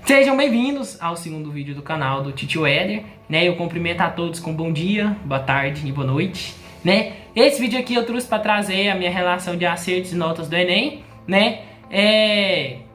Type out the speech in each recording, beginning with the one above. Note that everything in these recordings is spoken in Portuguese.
Sejam bem-vindos ao segundo vídeo do canal do Titio Éder, né? Eu cumprimento a todos com bom dia, boa tarde e boa noite, né? Esse vídeo aqui eu trouxe para trazer a minha relação de acertos e notas do Enem, né?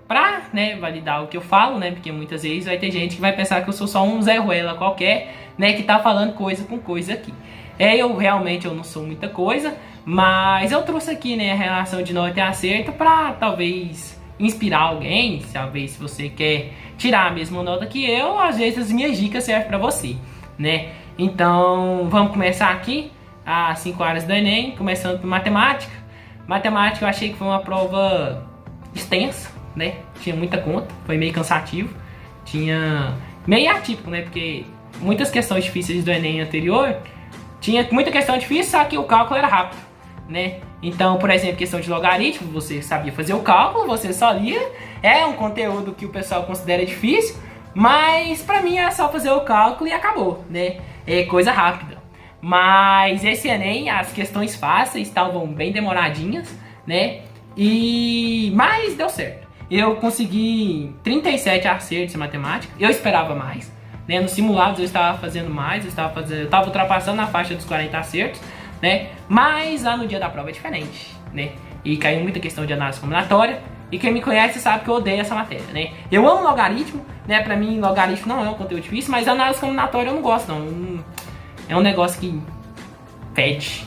Pra, né, validar o que eu falo, né? Porque muitas vezes vai ter gente que vai pensar que eu sou só um Zé Ruela qualquer, né? Que tá falando coisa com coisa aqui. Eu realmente não sou muita coisa, mas eu trouxe aqui, né, a relação de nota e acerto para talvez inspirar alguém, talvez se você quer tirar a mesma nota que eu, às vezes as minhas dicas servem para você, né? Então, vamos começar aqui as 5 áreas do Enem, começando por matemática. Matemática eu achei que foi uma prova extensa, né? Tinha muita conta, foi meio cansativo, tinha meio atípico, né? Porque muitas questões difíceis do Enem anterior, tinha muita questão difícil, só que o cálculo era rápido, né? Então, por exemplo, questão de logaritmo, você sabia fazer o cálculo, você só lia. É um conteúdo que o pessoal considera difícil, mas pra mim é só fazer o cálculo e acabou, né? É coisa rápida. Mas esse Enem, as questões fáceis estavam bem demoradinhas, né? Mas deu certo. Eu consegui 37 acertos em matemática, eu esperava mais, né? Nos simulados eu estava fazendo mais, eu estava ultrapassando a faixa dos 40 acertos, né? Mas lá no dia da prova é diferente, né? E caiu muita questão de análise combinatória. E quem me conhece sabe que eu odeio essa matéria, né? Eu amo logaritmo, né? Pra mim, logaritmo não é um conteúdo difícil, mas análise combinatória eu não gosto, não. É um negócio que fede.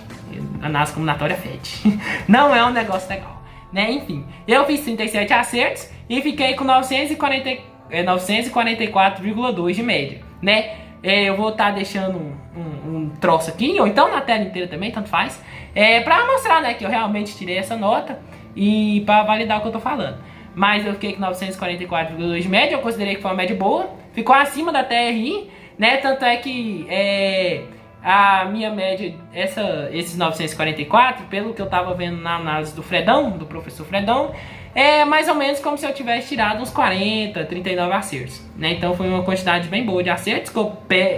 Análise combinatória fede. Não é um negócio legal, né? Enfim, eu fiz 37 acertos e fiquei com 944,2 de média, né? Eu vou estar deixando um troço aqui, ou então na tela inteira também, tanto faz, pra mostrar, né, que eu realmente tirei essa nota e pra validar o que eu tô falando. Mas eu fiquei com 944,2 de média, eu considerei que foi uma média boa, ficou acima da TRI, né, tanto é que a minha média, esses 944, pelo que eu tava vendo na análise do Fredão, do professor Fredão, é mais ou menos como se eu tivesse tirado uns 40, 39 acertos, né? Então foi uma quantidade bem boa de acertos,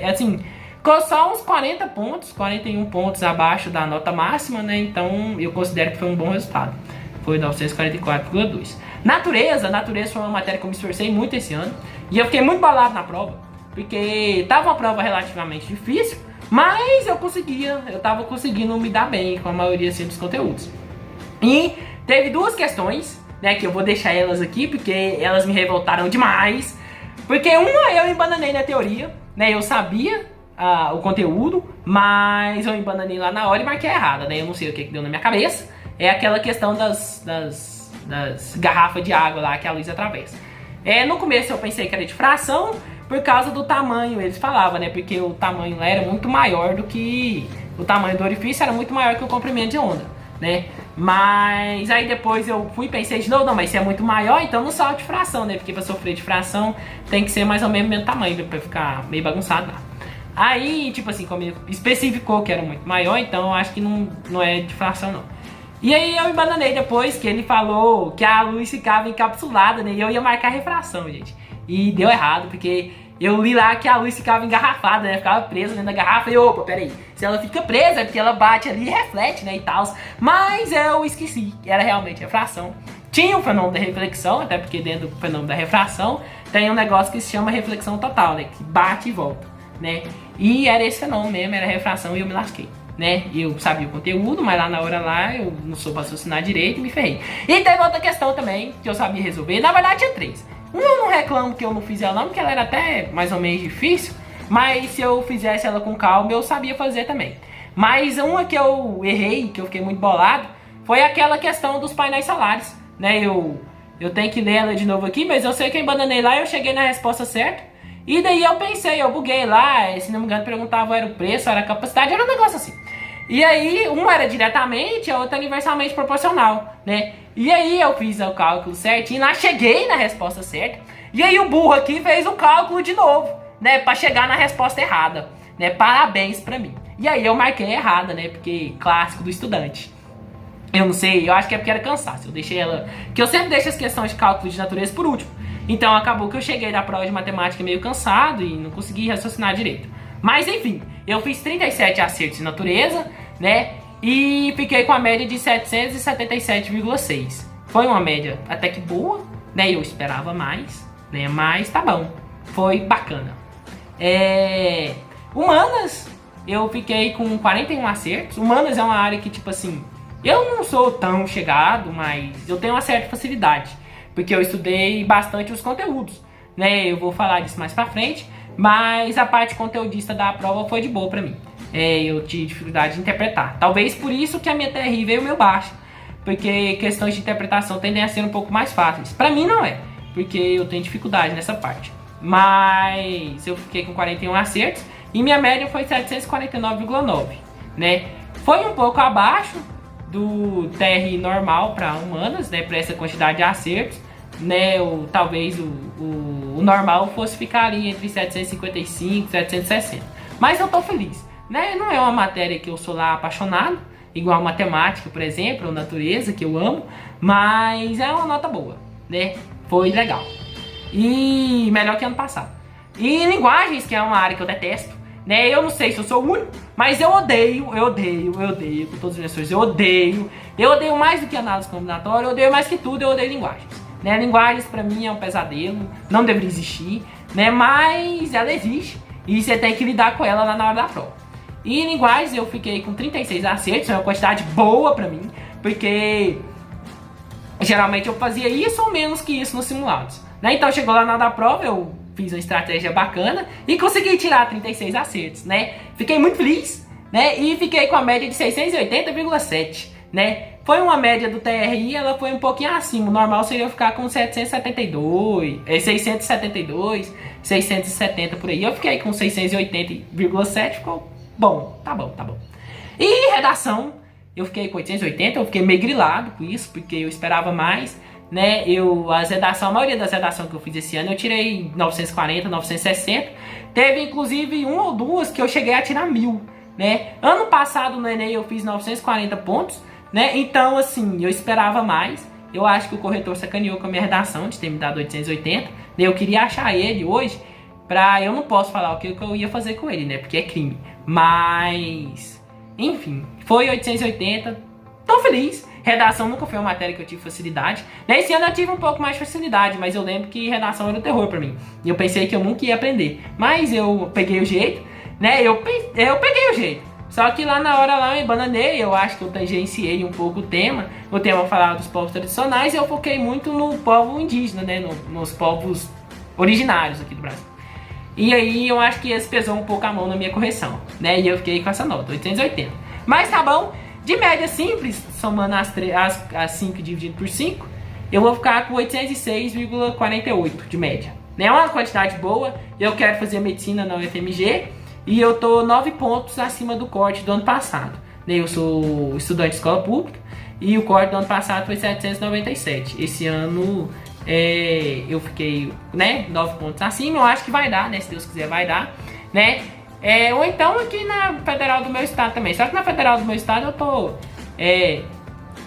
assim, ficou só uns 40 pontos, 41 pontos abaixo da nota máxima, né? Então eu considero que foi um bom resultado. Foi 944,2. Natureza foi uma matéria que eu me esforcei muito esse ano, e eu fiquei muito bolado na prova, porque tava uma prova relativamente difícil, mas eu tava conseguindo me dar bem com a maioria assim, dos conteúdos. E teve duas questões, né, que eu vou deixar elas aqui, porque elas me revoltaram demais. Porque uma eu embananei na teoria, né, eu sabia o conteúdo, mas eu embananei lá na hora e marquei errada, né, eu não sei o que deu na minha cabeça. É aquela questão das garrafas de água lá que a luz atravessa. No começo eu pensei que era de fração, por causa do tamanho, eles falavam, né, porque o tamanho lá era muito maior do que... O tamanho do orifício era muito maior que o comprimento de onda, né? Mas aí depois eu fui e pensei de novo, não, mas se é muito maior, então não salve de fração, né? Porque pra sofrer de fração tem que ser mais ou menos o mesmo tamanho, pra ficar meio bagunçado lá. Aí, tipo assim, como ele especificou que era muito maior, então eu acho que não é de fração, não. E aí eu embananei depois que ele falou que a luz ficava encapsulada, né? E eu ia marcar refração, gente. E deu errado, porque eu li lá que a luz ficava engarrafada, né? Ficava presa dentro da garrafa e opa, peraí. Se ela fica presa é porque ela bate ali e reflete, né, e tal. Mas eu esqueci que era realmente refração. Tinha o fenômeno da reflexão, até porque dentro do fenômeno da refração tem um negócio que se chama reflexão total, né? Que bate e volta, né? E era esse fenômeno mesmo, era refração e eu me lasquei, né? Eu sabia o conteúdo, mas lá na hora lá eu não soube raciocinar direito e me ferrei. E teve outra questão também que eu sabia resolver. Na verdade tinha 3. Eu não reclamo que eu não fiz ela não, porque ela era até mais ou menos difícil, mas se eu fizesse ela com calma, eu sabia fazer também. Mas uma que eu errei, que eu fiquei muito bolado, foi aquela questão dos painéis solares, né? Eu tenho que ler ela de novo aqui, mas eu sei que eu embananei lá e eu cheguei na resposta certa. E daí eu pensei, eu buguei lá, se não me engano perguntava era o preço, era a capacidade, era um negócio assim. E aí, uma era diretamente, a outra universalmente proporcional, né? E aí eu fiz o cálculo certinho, lá cheguei na resposta certa. E aí o burro aqui fez o cálculo de novo, né? Pra chegar na resposta errada, né? Parabéns pra mim. E aí eu marquei errada, né? Porque clássico do estudante. Eu não sei, eu acho que é porque era cansaço. Eu deixei ela... Que eu sempre deixo as questões de cálculo de natureza por último. Então acabou que eu cheguei na prova de matemática meio cansado e não consegui raciocinar direito. Mas enfim, eu fiz 37 acertos em natureza, né? E fiquei com a média de 777,6. Foi uma média até que boa, né? Eu esperava mais, né? Mas tá bom, foi bacana. Humanas, eu fiquei com 41 acertos. Humanas é uma área que, tipo assim, eu não sou tão chegado, mas eu tenho uma certa facilidade, porque eu estudei bastante os conteúdos, né? Eu vou falar disso mais pra frente, mas a parte conteudista da prova foi de boa pra mim. Eu tive dificuldade de interpretar. Talvez por isso que a minha TRI veio meio baixa, porque questões de interpretação tendem a ser um pouco mais fáceis. Pra mim não é, porque eu tenho dificuldade nessa parte. Mas eu fiquei com 41 acertos e minha média foi 749,9, né? Foi um pouco abaixo do TRI normal para humanas, né? Para essa quantidade de acertos, né? Talvez o normal fosse ficar ali entre 755 e 760. Mas eu tô feliz, né? Não é uma matéria que eu sou lá apaixonado, igual matemática, por exemplo, ou natureza, que eu amo, mas é uma nota boa, né? Foi legal. E melhor que ano passado. E linguagens, que é uma área que eu detesto, né? Eu não sei se eu sou o único, mas eu odeio com todas as minhas forças. Eu odeio mais do que análise combinatória, eu odeio mais que tudo, eu odeio linguagens, né? Linguagens pra mim é um pesadelo, não deveria existir, né? Mas ela existe e você tem que lidar com ela lá na hora da prova. E em linguagens eu fiquei com 36 acertos, é uma quantidade boa pra mim, porque geralmente eu fazia isso ou menos que isso nos simulados, né? Então chegou lá na hora da prova, eu fiz uma estratégia bacana e consegui tirar 36 acertos, né? Fiquei muito feliz, né? E fiquei com a média de 680,7, né? Foi uma média do TRI, ela foi um pouquinho acima. O normal seria eu ficar com 672, 670 por aí. Eu fiquei com 680,7, ficou bom, tá bom. E redação, eu fiquei com 880, eu fiquei meio grilado com isso, porque eu esperava mais, né? A maioria das redações que eu fiz esse ano, eu tirei 940, 960. Teve inclusive uma ou duas que eu cheguei a tirar 1000, né? Ano passado no Enem eu fiz 940 pontos, né? Então, assim, eu esperava mais. Eu acho que o corretor sacaneou com a minha redação de ter me dado 880. Eu queria achar ele hoje, eu não posso falar o que eu ia fazer com ele, né? Porque é crime. Mas, enfim, foi 880. Tô feliz. Redação nunca foi uma matéria que eu tive facilidade. Nesse ano eu tive um pouco mais de facilidade, mas eu lembro que redação era um terror pra mim. E eu pensei que eu nunca ia aprender. Mas eu peguei o jeito, né? Eu peguei o jeito. Só que lá na hora lá eu me bananei, eu acho que eu tangenciei um pouco o tema. O tema falava dos povos tradicionais e eu foquei muito no povo indígena, né? Nos povos originários aqui do Brasil. E aí eu acho que esse pesou um pouco a mão na minha correção, né? E eu fiquei com essa nota, 880. Mas tá bom. De média simples, somando as 5 dividido por 5, eu vou ficar com 806,48 de média. É uma quantidade boa. Eu quero fazer medicina na UFMG e eu tô 9 pontos acima do corte do ano passado. Eu sou estudante de escola pública e o corte do ano passado foi 797. Esse ano eu fiquei, né, 9 pontos acima. Eu acho que vai dar, né? Se Deus quiser vai dar, né? Ou então aqui na federal do meu estado também. Só que na federal do meu estado eu tô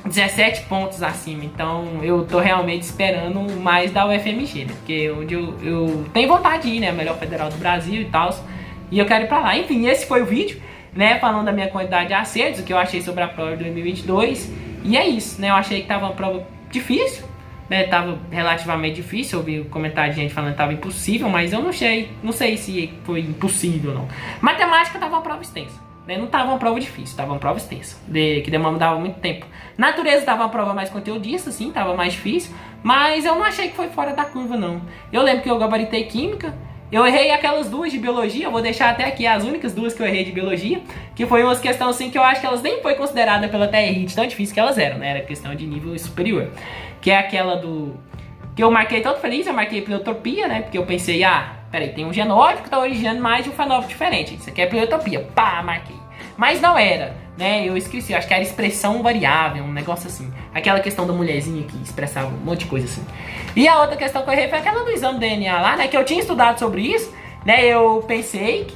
17 pontos acima. Então eu tô realmente esperando mais da UFMG, né? Porque onde eu tenho vontade de ir, né? A melhor federal do Brasil e tal. E eu quero ir pra lá. Enfim, esse foi o vídeo, né? Falando da minha quantidade de acertos, o que eu achei sobre a prova de 2022. E é isso, né? Eu achei que tava uma prova difícil, né? Tava relativamente difícil. Eu vi comentário de gente falando que tava impossível, mas eu não sei se foi impossível ou não. Matemática tava uma prova extensa, né? Não tava uma prova difícil, tava uma prova extensa, que demandava muito tempo. Natureza tava uma prova mais conteudista, sim, tava mais difícil, mas eu não achei que foi fora da curva, não. Eu lembro que eu gabaritei química. Eu errei aquelas duas de biologia, eu vou deixar até aqui as únicas duas que eu errei de biologia, que foi umas questões assim que eu acho que elas nem foi considerada pela TRI, de tão difícil que elas eram, né? Era questão de nível superior. Que é aquela que eu marquei todo feliz, eu marquei pleiotropia, né? Porque eu pensei, peraí, tem um genótipo que tá originando mais de um fenótipo diferente. Isso aqui é pleiotropia, pá, marquei. Mas não era, né? Eu esqueci, eu acho que era expressão variável, um negócio assim. Aquela questão da mulherzinha que expressava um monte de coisa assim. E a outra questão que eu errei foi aquela do exame do DNA lá, né? Que eu tinha estudado sobre isso, né? Eu pensei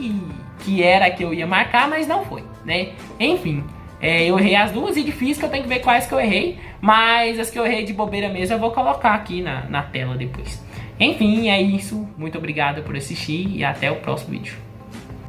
que era a que eu ia marcar, mas não foi, né? Enfim, eu errei as duas e difícil que eu tenho que ver quais que eu errei. Mas as que eu errei de bobeira mesmo eu vou colocar aqui na tela depois. Enfim, é isso. Muito obrigado por assistir e até o próximo vídeo.